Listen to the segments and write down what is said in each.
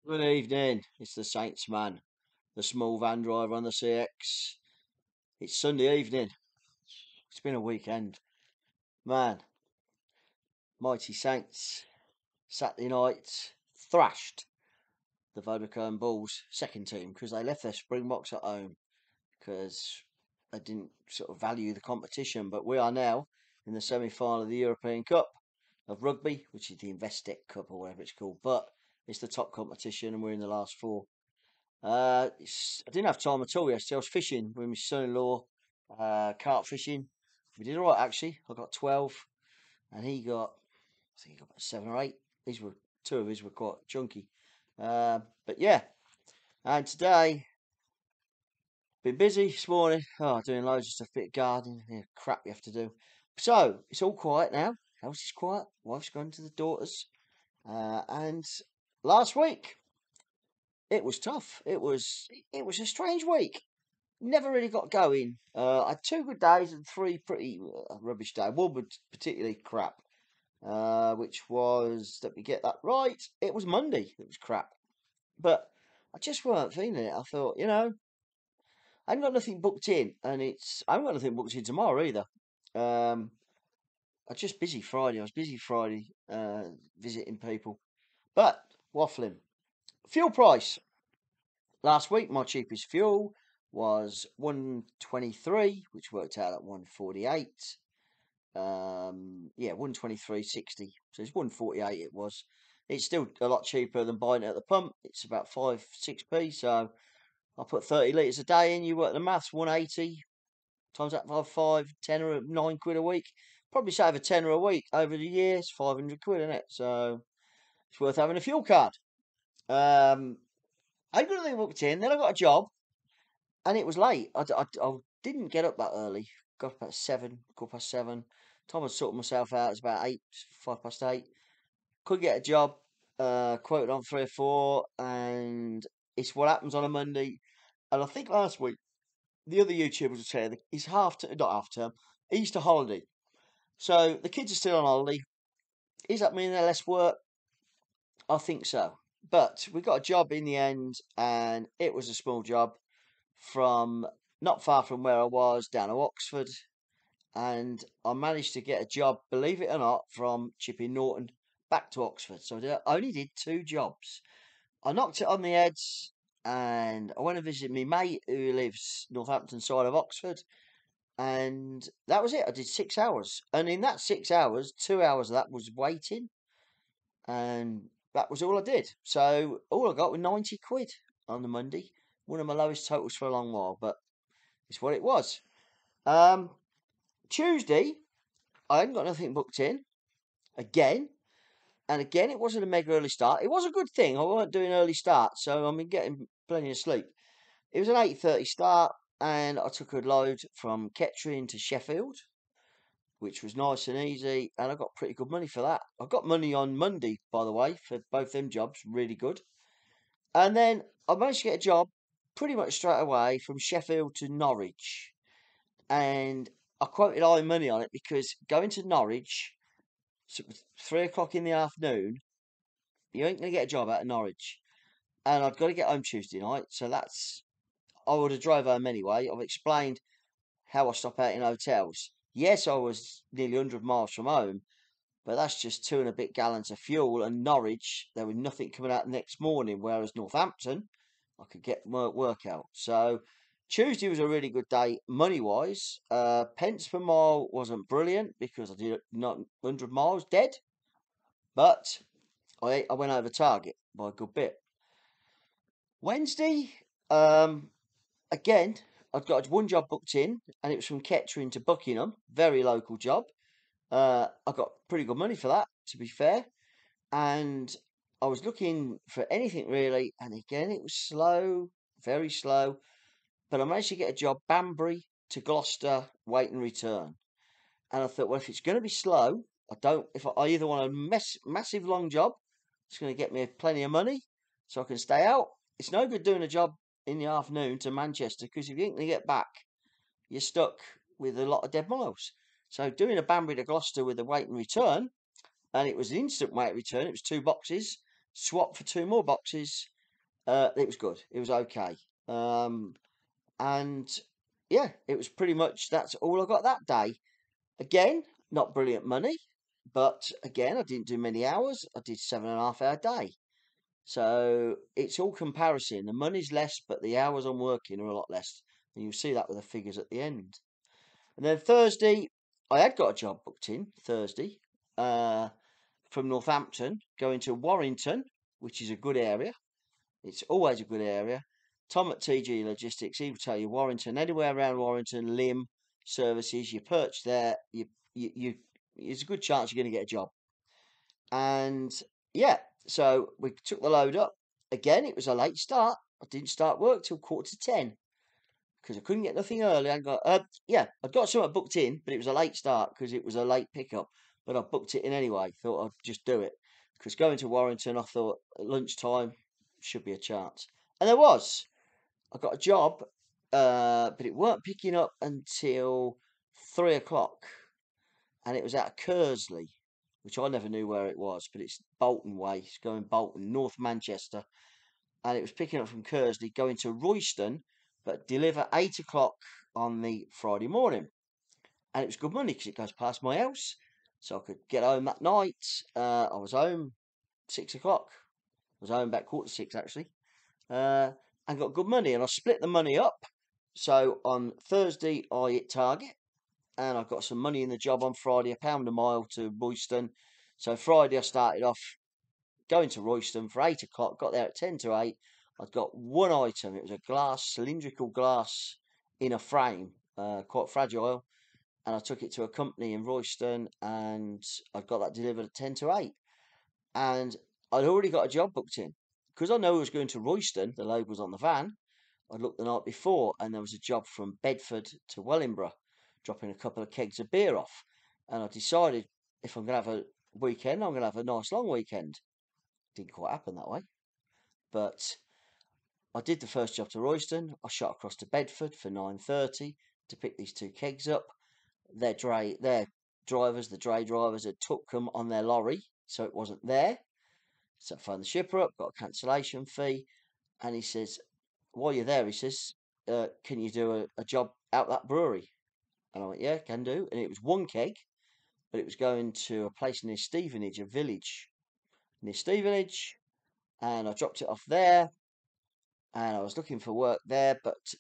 Good evening. It's the Saints man, the small van driver on the CX. It's Sunday evening. It's been a weekend. Man, mighty Saints, Saturday night, thrashed the Vodacom Bulls second team because they left their Springboks at home because they didn't sort of value the competition. But we are now in the semi-final of the European Cup of Rugby, which is the Investec Cup or whatever it's called. But it's the top competition and we're in the last four. I didn't have time at all yesterday. I was fishing with my son-in-law, carp fishing. We did all right actually. I got 12, and I think he got about 7 or 8. These were two of his were quite chunky. But yeah, and today been busy this morning. Oh, doing loads of stuff, bit of gardening, crap you have to do. So it's all quiet now. House is quiet. Wife's gone to the daughters, and last week it was tough. It was a strange week. Never really got going. I had 2 good days and 3 pretty rubbish days. One was particularly crap, which was, let me get that right, it was Monday. It was crap. But I just weren't feeling it. I thought, I haven't got nothing booked in, and I haven't got nothing booked in tomorrow either. Um, I was just busy Friday. I was busy Friday visiting people. But waffling. Fuel price. Last week, my cheapest fuel was 123, which worked out at 148. Yeah, 123.60. So it's 148 it was. It's still a lot cheaper than buying it at the pump. It's about 5-6p. So I put 30 litres a day in. You work the maths, 180 times that by 5, 10 or 9 quid a week. Probably save a tenner a week over the year. It's 500 quid, isn't it? So it's worth having a fuel card. I got anything booked in. Then I got a job, and it was late. I didn't get up that early. Got up about 7, 7:15. Time I sorted myself out. It's about 8, 8:05. Could get a job. Quoted on 3 or 4, and it's what happens on a Monday. And I think last week the other YouTubers were saying that it's not half term, Easter holiday. So the kids are still on holiday. Is that mean there's less work? I think so. But we got a job in the end, and it was a small job from not far from where I was down to Oxford, and I managed to get a job, believe it or not, from Chipping Norton back to Oxford. So I only did 2 jobs. I knocked it on the head, and I went and visited my mate who lives Northampton side of Oxford, and that was it. I did 6 hours, and in that 6 hours, 2 hours of that was waiting, and that was all I did. So all I got was 90 quid on the Monday. One of my lowest totals for a long while, but it's what it was. Um, Tuesday, I hadn't got nothing booked in again, and again it wasn't a mega early start. It was a good thing. I weren't doing early start, so I'm getting plenty of sleep. It was an 8:30 start, and I took a load from Kettering to Sheffield, which was nice and easy, and I got pretty good money for that. I got money on Monday, by the way, for both them jobs, really good. And then I managed to get a job pretty much straight away from Sheffield to Norwich, and I quoted high money on it because going to Norwich, 3 o'clock in the afternoon, you ain't gonna get a job out of Norwich, and I've got to get home Tuesday night, so I would have drove home anyway. I've explained how I stop out in hotels. Yes, I was nearly 100 miles from home, but that's just 2 and a bit gallons of fuel. And Norwich, there was nothing coming out the next morning, whereas Northampton, I could get work out. So Tuesday was a really good day money wise. Pence per mile wasn't brilliant because I did not 100 miles dead, but I went over target by a good bit. Wednesday, again, I'd got one job booked in, and it was from Kettering to Buckingham, very local job. I got pretty good money for that, to be fair, and I was looking for anything really, and again it was slow, very slow. But I managed to get a job Banbury to Gloucester, wait and return. And I thought, well, if it's going to be slow, I don't. If I either want a massive long job, it's going to get me plenty of money, so I can stay out. It's no good doing a job in the afternoon to Manchester because if you ain't going to get back, you're stuck with a lot of dead miles. So doing a Banbury to Gloucester with a wait and return, and it was an instant wait return. It was 2 boxes, swap for 2 more boxes, It was good. It was okay. And yeah, it was pretty much that's all I got that day. Again, not brilliant money, but again, I didn't do many hours. I did 7.5 hour day. So it's all comparison. The money's less, but the hours I'm working are a lot less. And you'll see that with the figures at the end. And then Thursday, I had got a job booked in Thursday uh, from Northampton, going to Warrington, which is a good area. It's always a good area. Tom at TG Logistics, he will tell you Warrington, anywhere around Warrington, Lim services, you perch there, you there's a good chance you're going to get a job. And yeah, so we took the load up. Again, it was a late start. I didn't start work till 9:45 because I couldn't get nothing early. I got I'd got something booked in, but it was a late start because it was a late pickup. But I booked it in anyway. Thought I'd just do it because going to Warrington, I thought at lunchtime should be a chance, and there was. I got a job, but it weren't picking up until 3 o'clock, and it was out of Kersley, which I never knew where it was, but it's Bolton way. It's going Bolton, North Manchester, and it was picking up from Kersley, going to Royston, but deliver 8 o'clock on the Friday morning. And it was good money because it goes past my house, so I could get home that night. I was home 6 o'clock. I was home about 5:45 actually, and got good money. And I split the money up. So on Thursday I hit target, and I got some money in the job on Friday, £1 a mile to Royston. So Friday I started off going to Royston for 8 o'clock, got there at 10 to 8. I'd got one item. It was a cylindrical glass in a frame, quite fragile. And I took it to a company in Royston, and I got that delivered at 10 to 8. And I'd already got a job booked in. Because I know I was going to Royston, the load was on the van. I'd looked the night before, and there was a job from Bedford to Wellingborough, dropping a couple of kegs of beer off. And I decided if I'm going to have a weekend, I'm going to have a nice long weekend. Didn't quite happen that way. But I did the first job to Royston. I shot across to Bedford for 9:30 to pick these two kegs up. Their dray drivers had took them on their lorry, so it wasn't there. So I phoned the shipper up, got a cancellation fee, and he says, while you're there, he says, can you do a job out that brewery? And I went, yeah, can do. And it was one keg, but it was going to a place near Stevenage, a village near Stevenage, and I dropped it off there, and I was looking for work there, but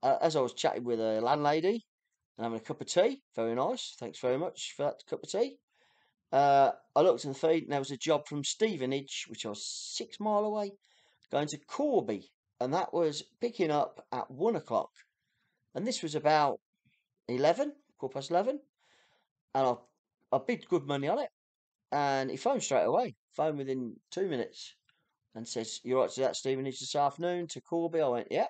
as I was chatting with a landlady and having a cup of tea, very nice, thanks very much for that cup of tea, I looked in the feed, and there was a job from Stevenage, which I was 6 mile away, going to Corby, and that was picking up at 1 o'clock, and this was about 11, 11:15, and I bid good money on it, and he phoned straight away, phoned within 2 minutes, and says, "You're right to do that, Stevenage, this afternoon to Corby?" I went, "Yeah,"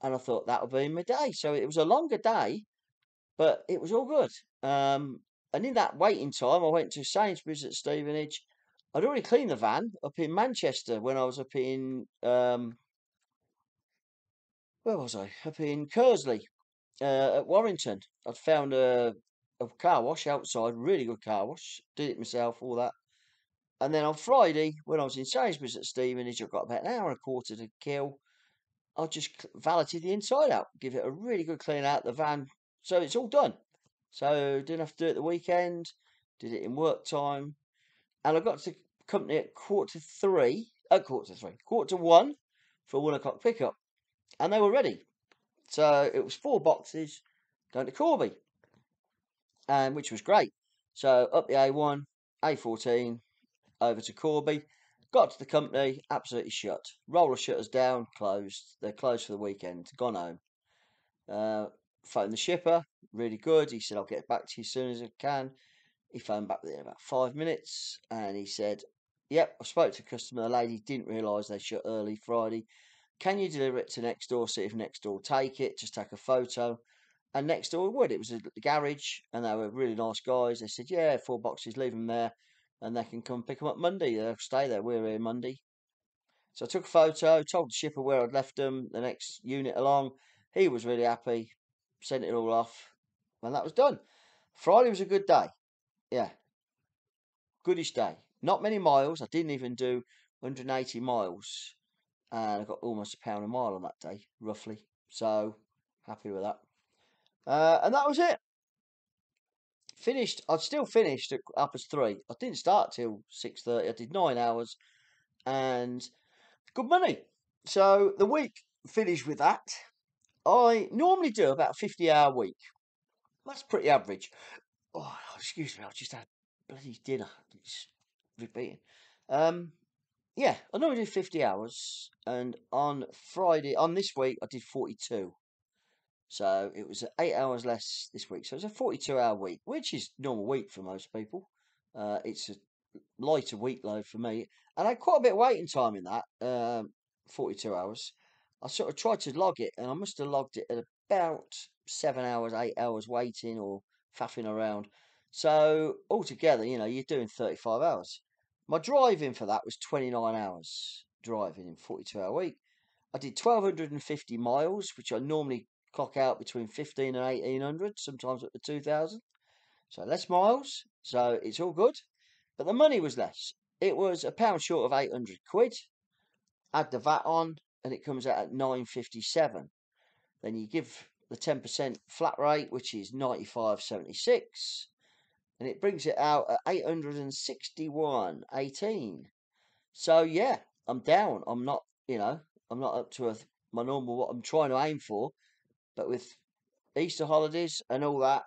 and I thought that would be my day. So it was a longer day, but it was all good. And in that waiting time, I went to Sainsbury's at Stevenage. I'd already cleaned the van up in Manchester when I was up in where was I? Up in Kersley at Warrington. I'd found a car wash outside, really good car wash. Did it myself, all that. And then on Friday, when I was in Sainsbury's at Stevenage, I've got about an hour and a quarter to kill. I just valeted the inside out, give it a really good clean out the van, so it's all done. So didn't have to do it the weekend. Did it in work time, and I got to the company at 1:45. 1:45 for a 1 o'clock pickup, and they were ready. So it was 4 boxes going to Corby, and which was great. So up the A1, A14, over to Corby. Got to the company, absolutely shut. Roller shutters down, closed. They're closed for the weekend. Gone home. Phoned the shipper, really good. He said, "I'll get back to you as soon as I can." He phoned back within about 5 minutes, and he said, "Yep, I spoke to a customer. The lady didn't realise they shut early Friday. Can you deliver it to next door? See if next door will take it. Just take a photo." And next door would. It was a garage, and they were really nice guys. They said, "Yeah, 4 boxes, leave them there, and they can come pick them up Monday. They'll stay there. We're here Monday." So I took a photo, told the shipper where I'd left them, the next unit along. He was really happy, sent it all off, and that was done. Friday was a good day. Yeah, goodish day. Not many miles. I didn't even do 180 miles. and I got almost £1 a mile on that day, roughly. So happy with that. And that was it. Finished. I'd still finished at up as 3. I didn't start till 6:30. I did 9 hours and good money. So the week finished with that. I normally do about a 50-hour week. That's pretty average. Oh, excuse me. I just had bloody dinner. It's repeating. Yeah, I normally do 50 hours, and on this week, I did 42. So it was 8 hours less this week. So it's a 42-hour week, which is normal week for most people. It's a lighter week load for me, and I had quite a bit of waiting time in that 42 hours. I sort of tried to log it, and I must have logged it at about 7 hours, 8 hours waiting or faffing around. So altogether, you're doing 35 hours. My driving for that was 29 hours driving in 42-hour week. I did 1,250 miles, which I normally clock out between 15 and 1,800, sometimes up to 2,000. So less miles, so it's all good. But the money was less. It was £1 short of 800 quid. Add the VAT on, and it comes out at 957. Then you give the 10% flat rate, which is 95.76, and it brings it out at 861.18. So yeah, I'm down. I'm not, I'm not up to my normal what I'm trying to aim for. But with Easter holidays and all that,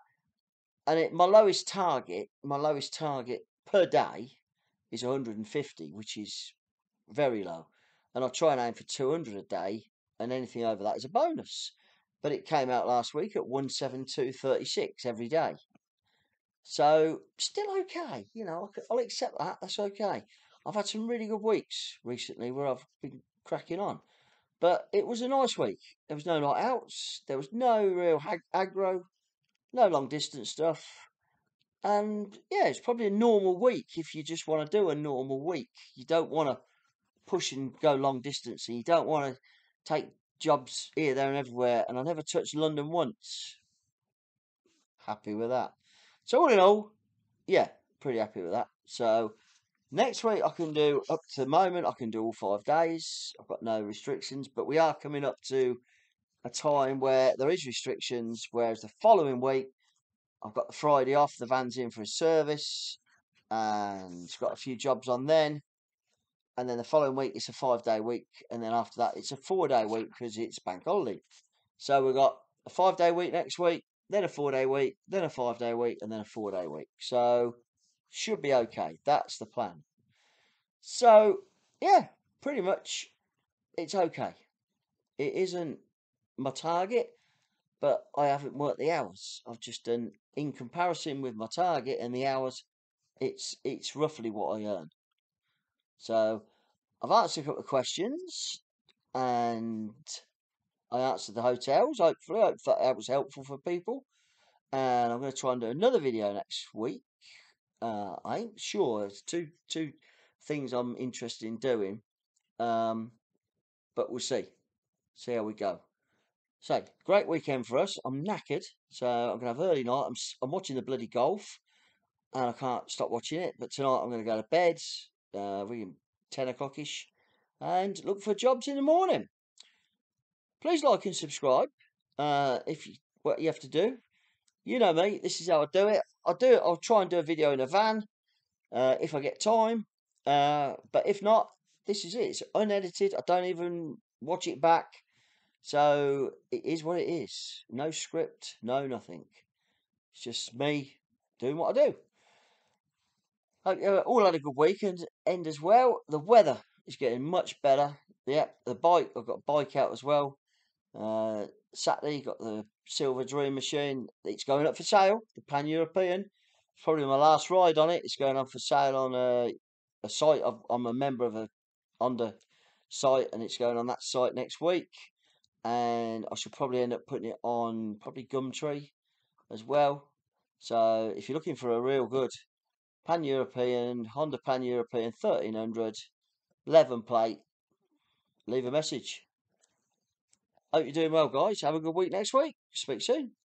and my lowest target per day is 150, which is very low. And I try and aim for 200 a day, and anything over that is a bonus. But it came out last week at 172.36 every day. So still okay, I'll accept that. That's okay. I've had some really good weeks recently where I've been cracking on. But it was a nice week. There was no night outs. There was no real aggro. No long distance stuff. And yeah, it's probably a normal week if you just want to do a normal week. You don't want to push and go long distance, and you don't want to take jobs here, there, and everywhere. And I never touched London once. Happy with that. So all in all, yeah, pretty happy with that. So next week I can do, up to the moment, I can do all 5 days. I've got no restrictions, but we are coming up to a time where there is restrictions, whereas the following week I've got the Friday off, the van's in for a service, and it's got a few jobs on then. And then the following week it's a 5-day week, and then after that it's a 4-day week because it's bank holiday. So we've got a 5-day week next week, then a 4-day week, then a 5-day week, and then a 4-day week. So should be okay. That's the plan. So yeah, pretty much it's okay. It isn't my target, but I haven't worked the hours. I've just done, in comparison with my target and the hours, it's roughly what I earn. So I've answered a couple of questions, and I answered the hotels. Hopefully, I hope that was helpful for people. And I'm going to try and do another video next week. I ain't sure. There's two things I'm interested in doing, but we'll see. See how we go. So, great weekend for us. I'm knackered, so I'm going to have early night. I'm watching the bloody golf, and I can't stop watching it. But tonight I'm going to go to bed, reading 10 o'clockish, and look for jobs in the morning. Please like and subscribe. What you have to do, you know me. This is how I do it. I'll try and do a video in a van if I get time. But if not, this is it. It's unedited. I don't even watch it back. So it is what it is. No script, no nothing. It's just me doing what I do. Hope you all had a good weekend end as well. The weather is getting much better. Yep, I've got a bike out as well. Saturday, got the Silver Dream machine. It's going up for sale. The Pan European. It's probably my last ride on it. It's going on for sale on a site. I'm a member of a Honda site, and it's going on that site next week. And I should probably end up putting it on probably Gumtree as well. So if you're looking for a real good Pan-European, Honda Pan-European 1300, 11 plate, leave a message. Hope you're doing well, guys. Have a good week next week. Speak soon.